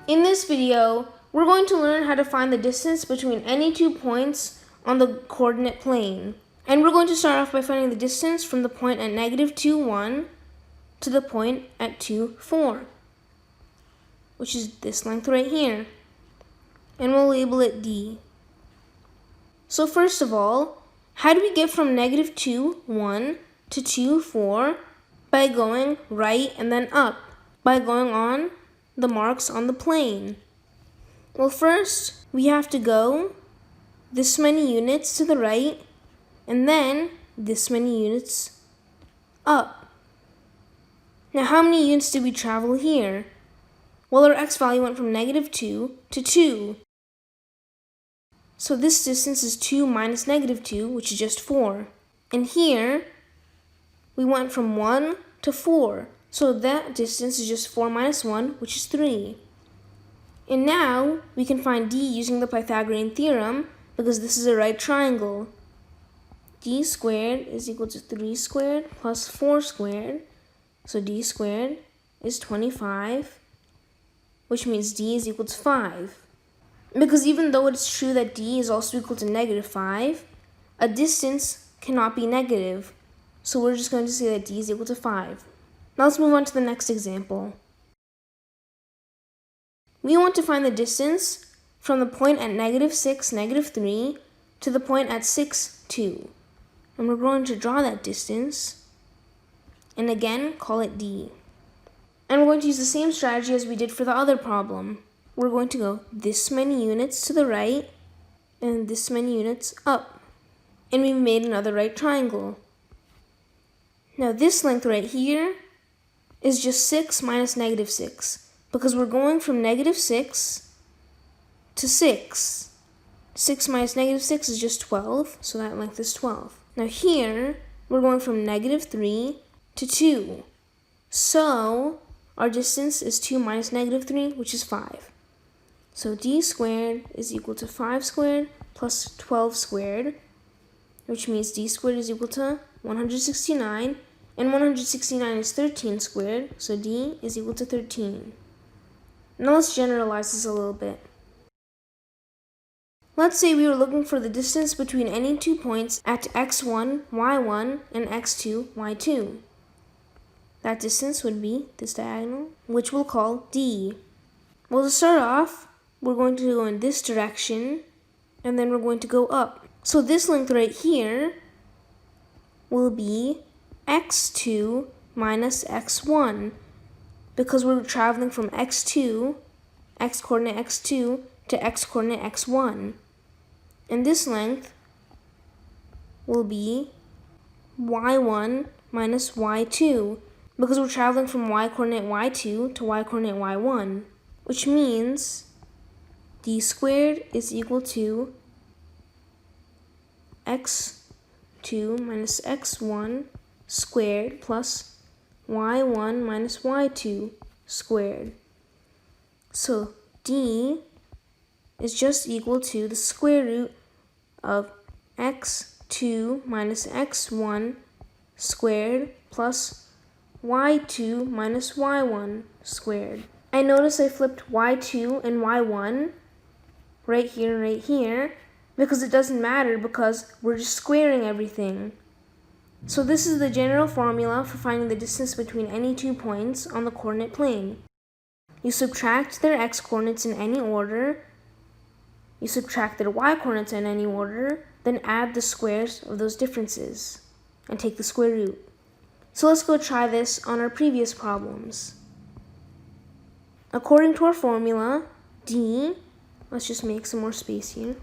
In this video, we're going to learn how to find the distance between any 2 points on the coordinate plane. And we're going to start off by finding the distance from the point at -2, 1 to the point at 2, 4, which is this length right here. And we'll label it D. So first of all, how do we get from -2, 1 to 2, 4? By going right and then up, by going on the marks on the plane. Well, first, we have to go this many units to the right, and then this many units up. Now, how many units did we travel here? Well, our x value went from -2 to 2. So this distance is 2 minus -2, which is just 4. And here, we went from 1 to 4. So that distance is just 4 minus 1, which is 3. And now, we can find D using the Pythagorean theorem, because this is a right triangle. D squared is equal to 3 squared plus 4 squared. So D squared is 25, which means D is equal to 5. Because even though it's true that D is also equal to -5, a distance cannot be negative. So we're just going to say that D is equal to 5. Now let's move on to the next example. We want to find the distance from the point at -6, -3 to the point at 6, 2. And we're going to draw that distance, and again, call it D. And we're going to use the same strategy as we did for the other problem. We're going to go this many units to the right, and this many units up. And we've made another right triangle. Now this length right here is just 6 minus -6, because we're going from -6 to 6. 6 minus -6 is just 12, so that length is 12. Now here, we're going from -3 to 2. So our distance is 2 minus -3, which is 5. So D squared is equal to 5 squared plus 12 squared, which means D squared is equal to 169. And 169 is 13 squared, so D is equal to 13. Now let's generalize this a little bit. Let's say we were looking for the distance between any 2 points at x1, y1, and x2, y2. That distance would be this diagonal, which we'll call D. Well, to start off, we're going to go in this direction, and then we're going to go up. So this length right here will be x2 minus x1, because we're traveling from x2, x coordinate x2, to x coordinate x1. And this length will be y1 minus y2, because we're traveling from y coordinate y2 to y coordinate y1, which means D squared is equal to x2 minus x1 squared plus y1 minus y2 squared. So D is just equal to the square root of x2 minus x1 squared plus y2 minus y1 squared. I notice I flipped y2 and y1 right here, because it doesn't matter because we're just squaring everything. So this is the general formula for finding the distance between any 2 points on the coordinate plane. You subtract their x-coordinates in any order, you subtract their y-coordinates in any order, then add the squares of those differences, and take the square root. So let's go try this on our previous problems. According to our formula, D, let's just make some more space here.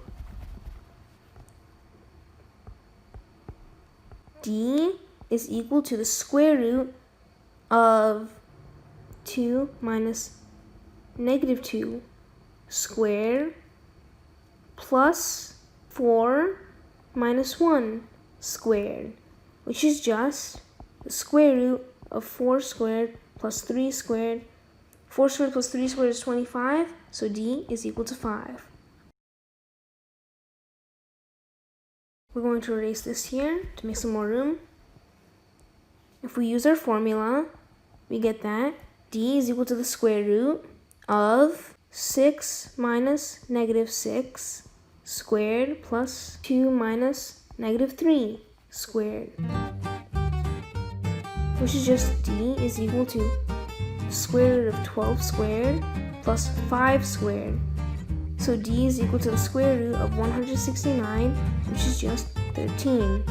D is equal to the square root of 2 minus -2 squared plus 4 minus 1 squared, which is just the square root of 4 squared plus 3 squared. 4 squared plus 3 squared is 25, so D is equal to 5. We're going to erase this here to make some more room. If we use our formula, we get that D is equal to the square root of 6 minus negative 6 squared plus 2 minus negative 3 squared, which is just d is equal to the square root of 12 squared plus 5 squared. So d is equal to the square root of 169, which is just 13.